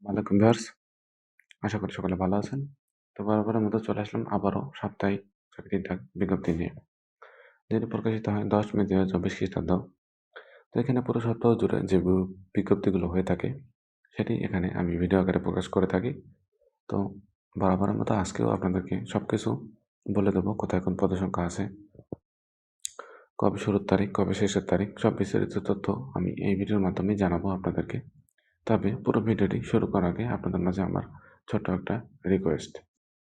ওয়ালাইকুম ভিউয়ার্স, আশা করি সকলে ভালো আছেন। তো বরাবরের মতো চলে আসলাম আবারও সাপ্তাহিক চাকরির বিজ্ঞপ্তি নিয়ে, যেটি প্রকাশিত হয় 10 মে 2024 খ্রিস্টাব্দ। তো এখানে পুরো সপ্তাহ জুড়ে যে বিজ্ঞপ্তিগুলো হয়ে থাকে সেটি এখানে আমি ভিডিও আকারে প্রকাশ করে থাকি। তো বরাবরের মতো আজকেও আপনাদেরকে সব কিছু বলে দেবো, কোথায় কোন পদসংখ্যা আছে, কবে শুরুর তারিখ, কবে শেষের তারিখ, সব বিস্তারিত তথ্য আমি এই ভিডিওর মাধ্যমে জানাবো আপনাদেরকে। তবে পুরো ভিডিওটি শুরু করার আগে আপনাদের মাঝে আমার ছোট্ট একটা রিকোয়েস্ট।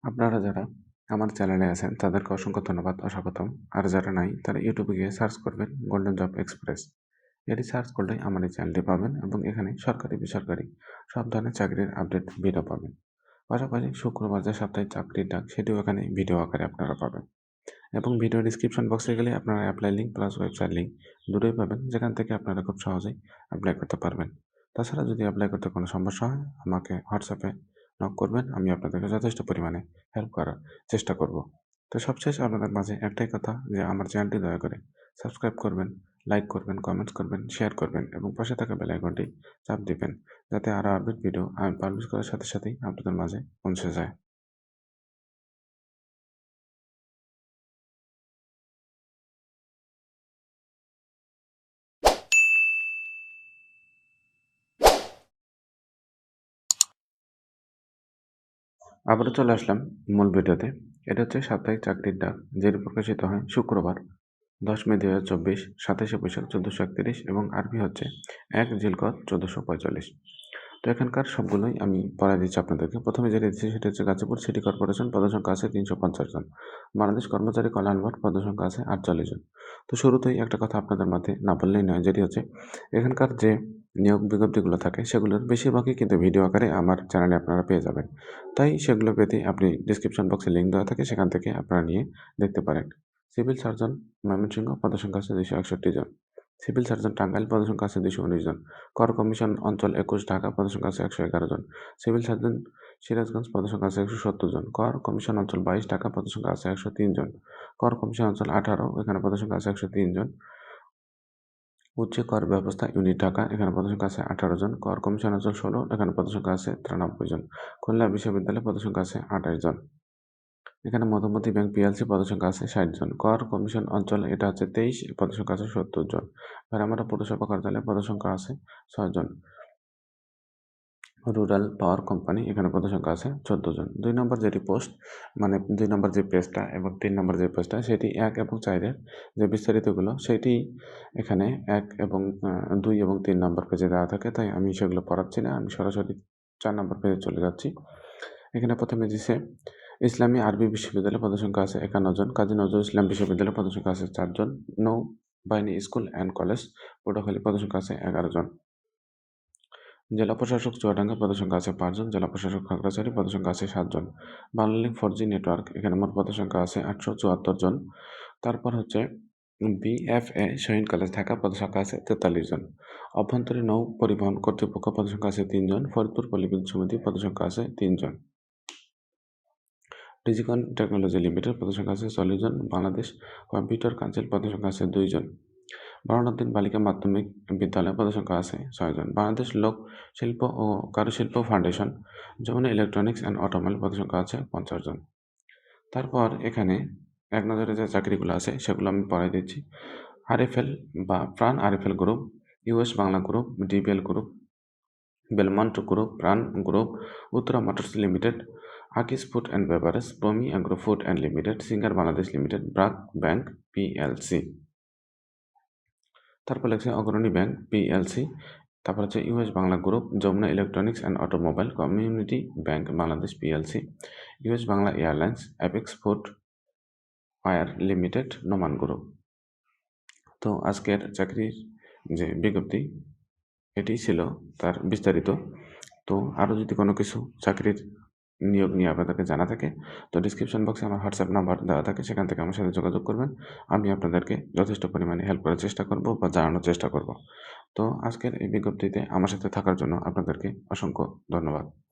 আপনারা যারা আমার চ্যানেলে আছেন তাদেরকে অসংখ্য ধন্যবাদ ও স্বাগতম। আর যারা নাই তারা ইউটিউবে গিয়ে সার্চ করবেন গোল্ডেন জব এক্সপ্রেস। এটি সার্চ করলেই আমার এই চ্যানেলটি পাবেন এবং এখানে সরকারি বেসরকারি সব ধরনের চাকরির আপডেট ভিডিও পাবেন। পাশাপাশি শুক্রবার যে সাপ্তাহিক চাকরির ডাক সেটিও এখানে ভিডিও আকারে আপনারা পাবেন। এবং ভিডিও ডিসক্রিপশন বক্সে গেলে আপনারা apply link plus website link দুটোই পাবেন, যেখান থেকে আপনারা খুব সহজেই অ্যাপ্লাই করতে পারবেন। তাছাড়া যদি অ্যাপ্লাই করতে কোনো সমস্যা হয় আমাকে হোয়াটসঅ্যাপে নক করবেন, আমি আপনাদেরকে যথেষ্ট পরিমাণে হেল্প করার চেষ্টা করব। তো সবশেষ আপনাদের মাঝে একটাই কথা, যে আমার চ্যানেলটি দয়া করে সাবস্ক্রাইব করবেন, লাইক করবেন, কমেন্টস করবেন, শেয়ার করবেন এবং পাশে থাকা বেল আইকনটি চাপ দিবেন, যাতে আরও আপডেট ভিডিও আমি পাবলিশ করার সাথে সাথেই আপনাদের মাঝে পৌঁছে যায়। আবারও চলে আসলাম মূল ভিডিওতে। এটা হচ্ছে সাপ্তাহিক চাকরির ডাক, যেটি প্রকাশিত হয় শুক্রবার 10 মে 2024, 27শে বৈশাখ 1431 এবং আরবি হচ্ছে 1 জিলকদ 1445। তো এখানকার সবগুলোই আমি পড়ায় দিচ্ছি আপনাদেরকে। প্রথমে যেটা দিচ্ছি সেটা হচ্ছে গাজীপুর সিটি কর্পোরেশন, পদসংখ্যা আছে 350 জন। বাংলাদেশ কর্মচারী কল্যাণ বোর্ড, পদসংখ্যা আছে 48 জন। তো শুরুতেই একটা কথা আপনাদের মাঝে না বললেই নয়, যেটি হচ্ছে এখানকার যে নিয়োগ বিজ্ঞপ্তিগুলো থাকে সেগুলোর বেশিরভাগই কিন্তু ভিডিও আকারে আমার চ্যানেলে আপনারা পেয়ে যাবেন। তাই সেগুলো পেতে আপনি ডিসক্রিপশন বক্সে লিঙ্ক দেওয়া থাকে, সেখান থেকে আপনারা নিয়ে দেখতে পারেন। সিভিল সার্জন ময়মনসিংহ, পদসংখ্যা আছে 261 জন। সিভিল সার্জন টাঙ্গাইল, পদসংখ্যা আছে 219 জন। কর কমিশন অঞ্চল 21 ঢাকা, পদসংখ্যা আছে 111 জন। সিভিল সার্জন সিরাজগঞ্জ, পদসংখ্যা আছে 170 জন। কর কমিশন অঞ্চল 22 ঢাকা, পদসংখ্যা আছে 103 জন। কর কমিশন অঞ্চল 18, এখানে পদসংখ্যা আছে 103 জন। উচ্চ কর ব্যবস্থা ইউনিট ঢাকা, এখানে পদসংখ্যা আছে 18 জন। কর কমিশন অঞ্চল 16, এখানে পদসংখ্যা আছে 93 জন। খুলনা বিশ্ববিদ্যালয়, পদসংখ্যা আছে 28 জন। এখানে মধুমতি ব্যাংক পিএলসি, পদসংখ্যা আছে 60 জন। কর কমিশন অঞ্চল এটা হচ্ছে 23, পদসংখ্যা আছে 70 জন। ভেড়ামারা পৌরসভা কার্যালয়ে পদসংখ্যা আছে 6 জন। রুরাল পাওয়ার কোম্পানি, এখানে পদসংখ্যা আছে 14 জন। 2 নম্বর যেটি পোস্ট, মানে 2 নম্বর যে পেজটা এবং 3 নম্বর যে পেজটা, সেটি 1 এবং 4 এর যে বিস্তারিতগুলো সেটি এখানে 1 এবং 2 এবং 3 নম্বর পেজে দেওয়া থাকে, তাই আমি সেগুলো পড়াচ্ছি না। আমি সরাসরি 4 নম্বর পেজে চলে যাচ্ছি। এখানে প্রথমে দিছে ইসলামী আরবি বিশ্ববিদ্যালয়ে পদসংখ্যা আছে 51 জন। কাজী নজরুল ইসলাম বিশ্ববিদ্যালয়ে পদসংখ্যা আছে 4 জন। নৌবাহিনী স্কুল অ্যান্ড কলেজ পটুয়াখালী, পদসংখ্যা আছে 11 জন। জেলা প্রশাসক চুয়াডাঙ্গা, পদসংখ্যা আছে 5 জন। জেলা প্রশাসক খাগড়াছড়ি, পদসংখ্যা আছে 7 জন। বাংলালিংক 4G নেটওয়ার্ক, এখানে মোট পদসংখ্যা আছে 874 জন। তারপর হচ্ছে বিএফএ শহীদ কলেজ ঢাকা, পদসংখ্যা আছে 43 জন। অভ্যন্তরীণ নৌ পরিবহন কর্তৃপক্ষ, পদসংখ্যা আছে 3 জন। ফরিদপুর পল্লী বিদ্যুৎ সমিতি, পদসংখ্যা আছে 3 জন। ডিজিকন টেকনোলজি লিমিটেড, পদসংখ্যা আছে 40 জন। বাংলাদেশ কম্পিউটার কাউন্সিল, পদসংখ্যা আছে 2 জন। বরণাধীন বালিকা মাধ্যমিক বিদ্যালয়, পদসংখ্যা আছে 6 জন। বাংলাদেশ লোক শিল্প ও কারুশিল্প foundation, Jamuna electronics and automobile, পদসংখ্যা আছে 50 জন। তারপর এখানে এক নজরে যে চাকরিগুলো আছে সেগুলো আমি পড়াই দিচ্ছি। আরএফএল বা Pran RFL group, US Bangla group, DBL group, Belmont group, Pran group, Uttara motors limited, Akij food and beverage, Promi agro food and limited, Singer Bangladesh limited, BRAC bank PLC. তারপর লেখছে অগ্রণী ব্যাংক পিএলসি। তারপর হচ্ছে US Bangla group, Jamuna electronics and automobile, community bank Bangladesh PLC, US Bangla airlines, apex food ware limited, Noman group. তো আজকের চাকরির যে বিজ্ঞপ্তি এটি ছিল তার বিস্তারিত। তো আরও যদি কোনো কিছু চাকরির নিয়োগ নিয়ে আপনাদেরকে জানা থাকে তো ডিসক্রিপশন বক্সে আমার হোয়াটসঅ্যাপ নাম্বার দেওয়া থাকে, সেখান থেকে আমার সাথে যোগাযোগ করবেন। আমি আপনাদেরকে যথেষ্ট পরিমাণে হেল্প করার চেষ্টা করব বা জানানোর চেষ্টা করব। তো আজকের এই বিজ্ঞপ্তিতে আমার সাথে থাকার জন্য আপনাদেরকে অসংখ্য ধন্যবাদ।